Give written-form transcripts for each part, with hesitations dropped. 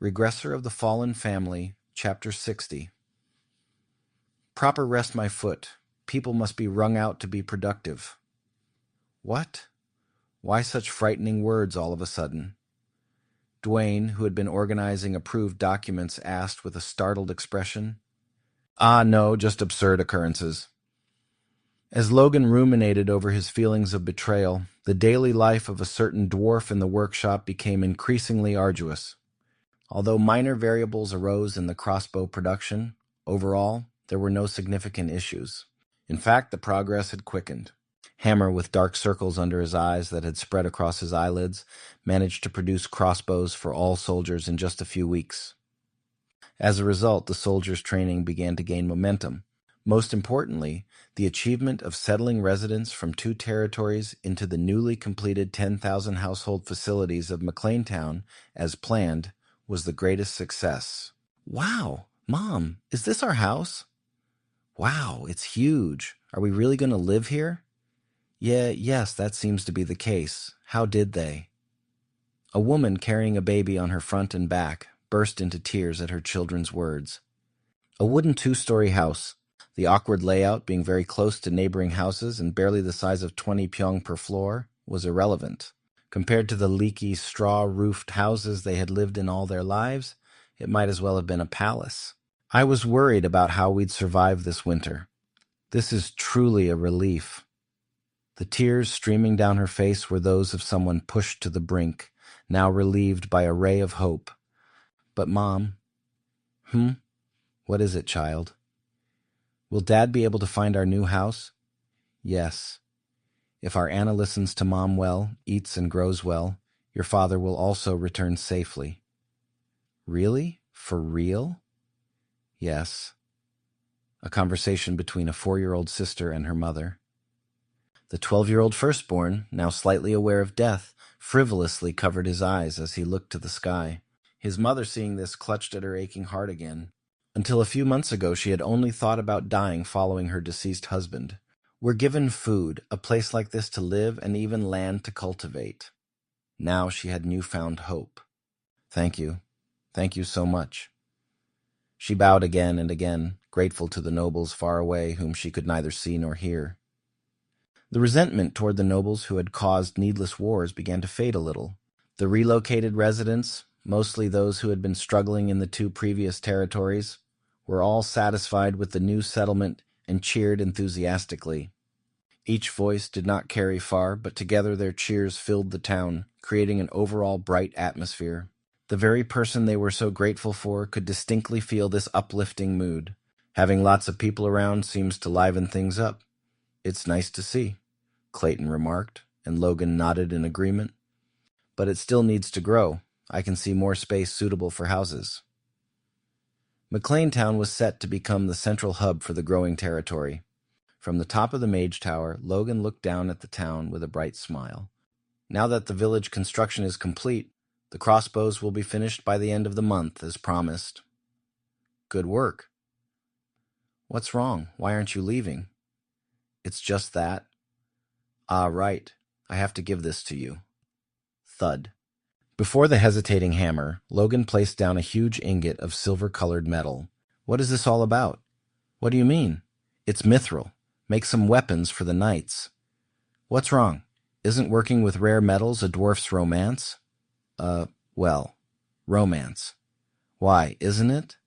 Regressor of the Fallen Family, Chapter 60. Proper rest my foot. People must be wrung out to be productive. What? Why such frightening words all of a sudden? Dwayne, who had been organizing approved documents, asked with a startled expression. Ah, no, just absurd occurrences. As Logan ruminated over his feelings of betrayal, the daily life of a certain dwarf in the workshop became increasingly arduous. Although minor variables arose in the crossbow production, overall, there were no significant issues. In fact, the progress had quickened. Hammer, with dark circles under his eyes that had spread across his eyelids, managed to produce crossbows for all soldiers in just a few weeks. As a result, the soldiers' training began to gain momentum. Most importantly, the achievement of settling residents from 2 territories into the newly completed 10,000 household facilities of McLaine Town, as planned, was the greatest success. Wow, Mom, is this our house? Wow, it's huge. Are we really going to live here? Yes, that seems to be the case. How did they? A woman carrying a baby on her front and back burst into tears at her children's words. A wooden 2-story house, the awkward layout being very close to neighboring houses and barely the size of 20 pyong per floor, was irrelevant. Compared to the leaky, straw-roofed houses they had lived in all their lives, it might as well have been a palace. I was worried about how we'd survive this winter. This is truly a relief. The tears streaming down her face were those of someone pushed to the brink, now relieved by a ray of hope. But Mom... What is it, child? Will Dad be able to find our new house? Yes. If our Anna listens to Mom well, eats and grows well, your father will also return safely. Really? For real? Yes. A conversation between a 4-year-old sister and her mother. The 12-year-old firstborn, now slightly aware of death, frivolously covered his eyes as he looked to the sky. His mother, seeing this, clutched at her aching heart again. Until a few months ago, she had only thought about dying following her deceased husband. We're given food, a place like this to live, and even land to cultivate. Now she had newfound hope. Thank you. Thank you so much. She bowed again and again, grateful to the nobles far away whom she could neither see nor hear. The resentment toward the nobles who had caused needless wars began to fade a little. The relocated residents, mostly those who had been struggling in the 2 previous territories, were all satisfied with the new settlement and cheered enthusiastically. Each voice did not carry far, but together their cheers filled the town, creating an overall bright atmosphere. The very person they were so grateful for could distinctly feel this uplifting mood. Having lots of people around seems to liven things up. It's nice to see, Clayton remarked, and Logan nodded in agreement. But it still needs to grow. I can see more space suitable for houses. McLaine Town was set to become the central hub for the growing territory. From the top of the Mage Tower, Logan looked down at the town with a bright smile. Now that the village construction is complete, the crossbows will be finished by the end of the month, as promised. Good work. What's wrong? Why aren't you leaving? It's just that. Ah, right. I have to give this to you. Thud. Before the hesitating Hammer, Logan placed down a huge ingot of silver-colored metal. What is this all about? What do you mean? It's mithril. Make some weapons for the knights. What's wrong? Isn't working with rare metals a dwarf's romance? Well, romance. Why, isn't it?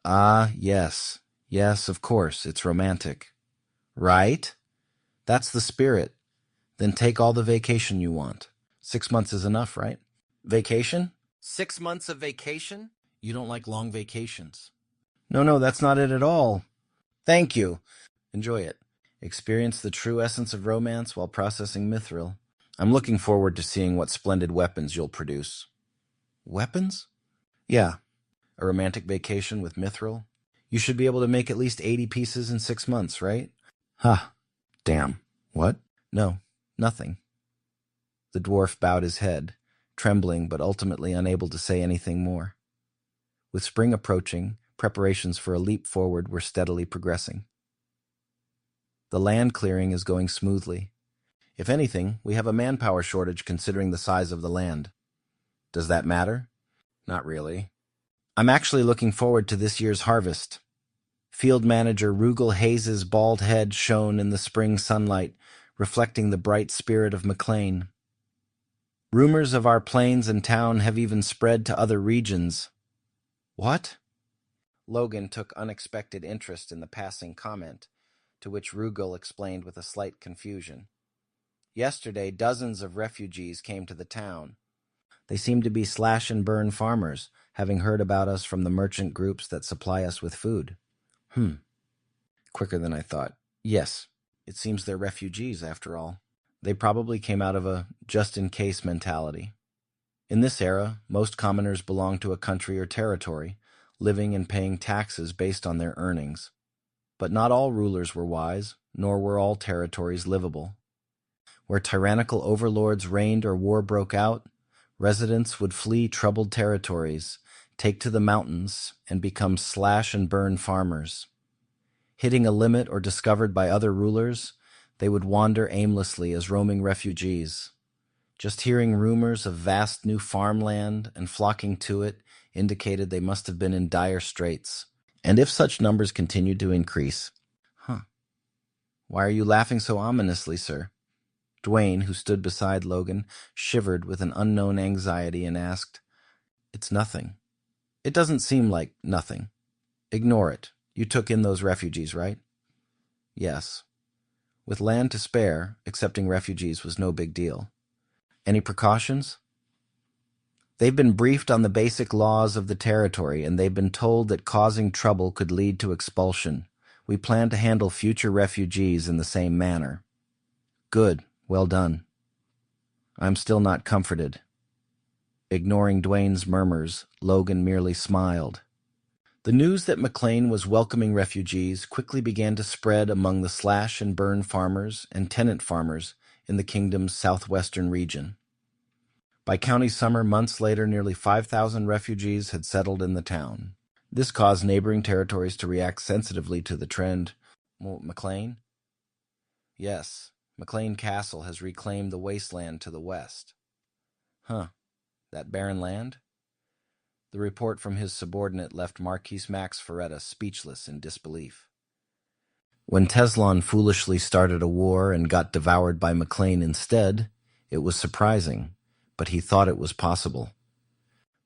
Ah, yes. Yes, of course, it's romantic. Right? That's the spirit. Then take all the vacation you want. 6 months is enough, right? Vacation? 6 months of vacation? You don't like long vacations. No, that's not it at all. Thank you. Enjoy it. Experience the true essence of romance while processing mithril. I'm looking forward to seeing what splendid weapons you'll produce. Weapons? Yeah. A romantic vacation with mithril. You should be able to make at least 80 pieces in 6 months, right? Ha. Damn. What? No, nothing. The dwarf bowed his head, trembling but ultimately unable to say anything more. With spring approaching, preparations for a leap forward were steadily progressing. The land clearing is going smoothly. If anything, we have a manpower shortage considering the size of the land. Does that matter? Not really. I'm actually looking forward to this year's harvest. Field manager Rugal Hayes's bald head shone in the spring sunlight, reflecting the bright spirit of McLaine. Rumors of our plains and town have even spread to other regions. What? Logan took unexpected interest in the passing comment, to which Rugal explained with a slight confusion. Yesterday, dozens of refugees came to the town. They seemed to be slash-and-burn farmers, having heard about us from the merchant groups that supply us with food. Quicker than I thought. Yes, it seems they're refugees, after all. They probably came out of a just-in-case mentality. In this era, most commoners belong to a country or territory, living and paying taxes based on their earnings. But not all rulers were wise, nor were all territories livable. Where tyrannical overlords reigned or war broke out, residents would flee troubled territories, take to the mountains, and become slash-and-burn farmers. Hitting a limit or discovered by other rulers, they would wander aimlessly as roaming refugees. Just hearing rumors of vast new farmland and flocking to it indicated they must have been in dire straits. And if such numbers continued to increase... Why are you laughing so ominously, sir? Dwayne, who stood beside Logan, shivered with an unknown anxiety and asked, It's nothing. It doesn't seem like nothing. Ignore it. You took in those refugees, right? Yes. With land to spare, accepting refugees was no big deal. Any precautions? They've been briefed on the basic laws of the territory, and they've been told that causing trouble could lead to expulsion. We plan to handle future refugees in the same manner. Good. Well done. I'm still not comforted. Ignoring Dwayne's murmurs, Logan merely smiled. The news that McLaine was welcoming refugees quickly began to spread among the slash-and-burn farmers and tenant farmers in the kingdom's southwestern region. By county summer, months later, nearly 5,000 refugees had settled in the town. This caused neighboring territories to react sensitively to the trend. McLaine? Yes, McLaine Castle has reclaimed the wasteland to the west. That barren land? The report from his subordinate left Marquis Max Ferretta speechless in disbelief. When Teslon foolishly started a war and got devoured by McLaine instead, it was surprising, but he thought it was possible.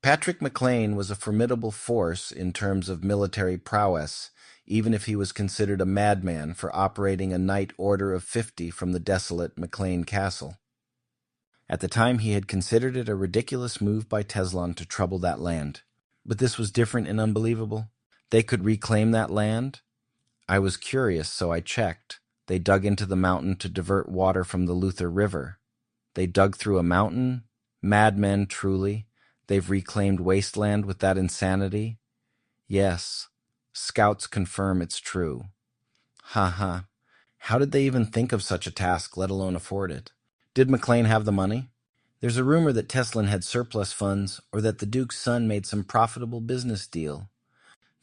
Patrick McLaine was a formidable force in terms of military prowess, even if he was considered a madman for operating a Knight Order of 50 from the desolate McLaine Castle. At the time, he had considered it a ridiculous move by Teslon to trouble that land. But this was different and unbelievable. They could reclaim that land? I was curious, so I checked. They dug into the mountain to divert water from the Luther River. They dug through a mountain? Madmen, truly. They've reclaimed wasteland with that insanity? Yes. Scouts confirm it's true. Ha. How did they even think of such a task, let alone afford it? Did McLaine have the money? There's a rumor that Teslin had surplus funds or that the Duke's son made some profitable business deal.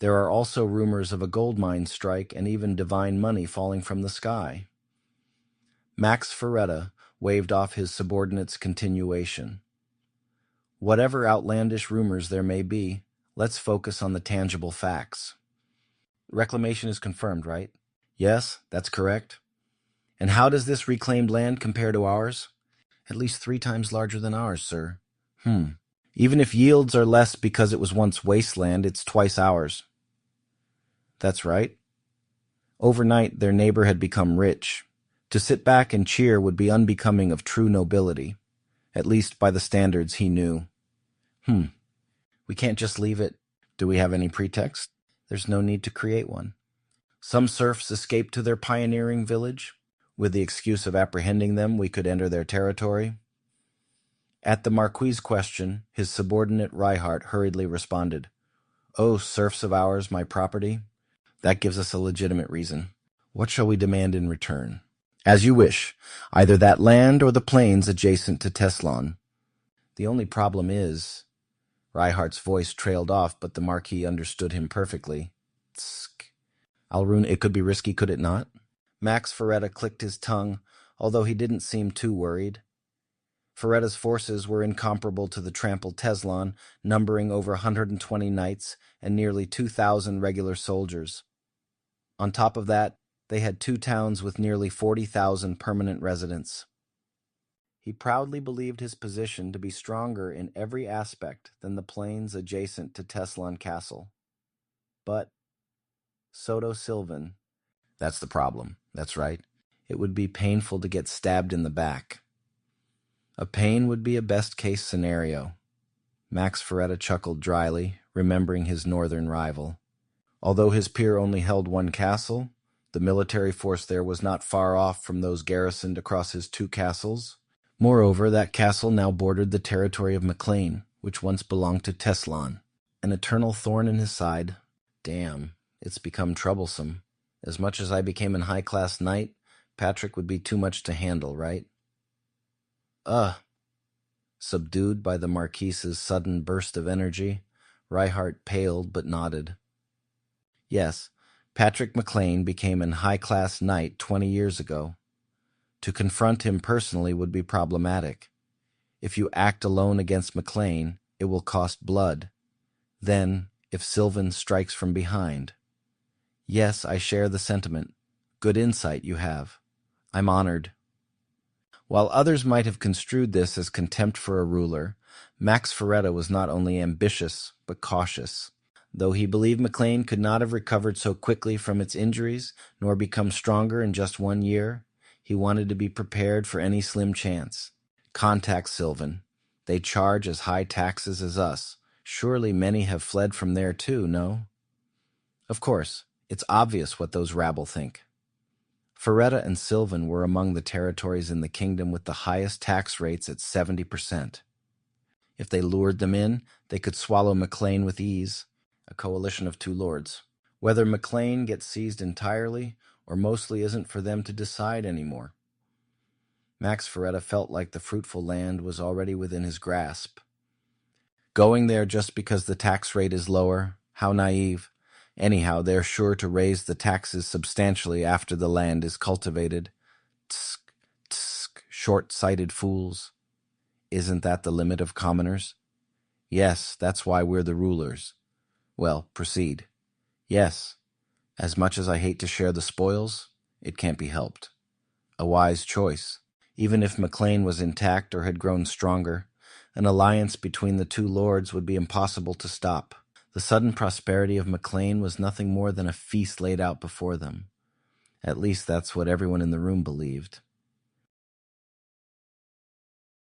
There are also rumors of a gold mine strike and even divine money falling from the sky. Max Ferretta waved off his subordinate's continuation. Whatever outlandish rumors there may be, let's focus on the tangible facts. Reclamation is confirmed, right? Yes, that's correct. And how does this reclaimed land compare to ours? At least 3 times larger than ours, sir. Even if yields are less because it was once wasteland, it's twice ours. That's right. Overnight, their neighbor had become rich. To sit back and cheer would be unbecoming of true nobility, at least by the standards he knew. We can't just leave it. Do we have any pretext? There's no need to create one. Some serfs escaped to their pioneering village. With the excuse of apprehending them, we could enter their territory. At the Marquis's question, his subordinate Reihart hurriedly responded, "Oh, serfs of ours, my property. That gives us a legitimate reason. What shall we demand in return?" "As you wish. Either that land or the plains adjacent to Teslon. The only problem is..." Reihart's voice trailed off, but the Marquis understood him perfectly. Tsk. Alrune, it could be risky, could it not? Max Ferretta clicked his tongue, although he didn't seem too worried. Feretta's forces were incomparable to the trampled Teslon, numbering over 120 knights and nearly 2,000 regular soldiers. On top of that, they had 2 towns with nearly 40,000 permanent residents. He proudly believed his position to be stronger in every aspect than the plains adjacent to Teslon Castle. But Soto Sylvan, that's the problem, that's right. It would be painful to get stabbed in the back. A pain would be a best-case scenario. Max Ferretta chuckled dryly, remembering his northern rival. Although his peer only held 1 castle, the military force there was not far off from those garrisoned across his 2 castles. Moreover, that castle now bordered the territory of McLaine, which once belonged to Teslon. An eternal thorn in his side. Damn, it's become troublesome. As much as I became an high-class knight, Patrick would be too much to handle, right? Subdued by the Marquise's sudden burst of energy, Reihart paled but nodded. Yes, Patrick McLaine became an high-class knight 20 years ago. To confront him personally would be problematic. If you act alone against McLaine, it will cost blood. Then, if Sylvan strikes from behind. Yes, I share the sentiment. Good insight you have. I'm honored. While others might have construed this as contempt for a ruler, Max Ferretta was not only ambitious, but cautious. Though he believed McLaine could not have recovered so quickly from its injuries, nor become stronger in just 1 year, he wanted to be prepared for any slim chance. Contact Sylvan. They charge as high taxes as us. Surely many have fled from there too, no? Of course, it's obvious what those rabble think. Ferretta and Sylvan were among the territories in the kingdom with the highest tax rates at 70%. If they lured them in, they could swallow McLaine with ease, a coalition of 2 lords. Whether McLaine gets seized entirely or mostly isn't for them to decide anymore. Max Ferretta felt like the fruitful land was already within his grasp. Going there just because the tax rate is lower, how naive. Anyhow, they're sure to raise the taxes substantially after the land is cultivated. Tsk, tsk, short-sighted fools. Isn't that the limit of commoners? Yes, that's why we're the rulers. Well, proceed. Yes, as much as I hate to share the spoils, it can't be helped. A wise choice. Even if McLaine was intact or had grown stronger, an alliance between the 2 lords would be impossible to stop. The sudden prosperity of McLaine was nothing more than a feast laid out before them. At least that's what everyone in the room believed.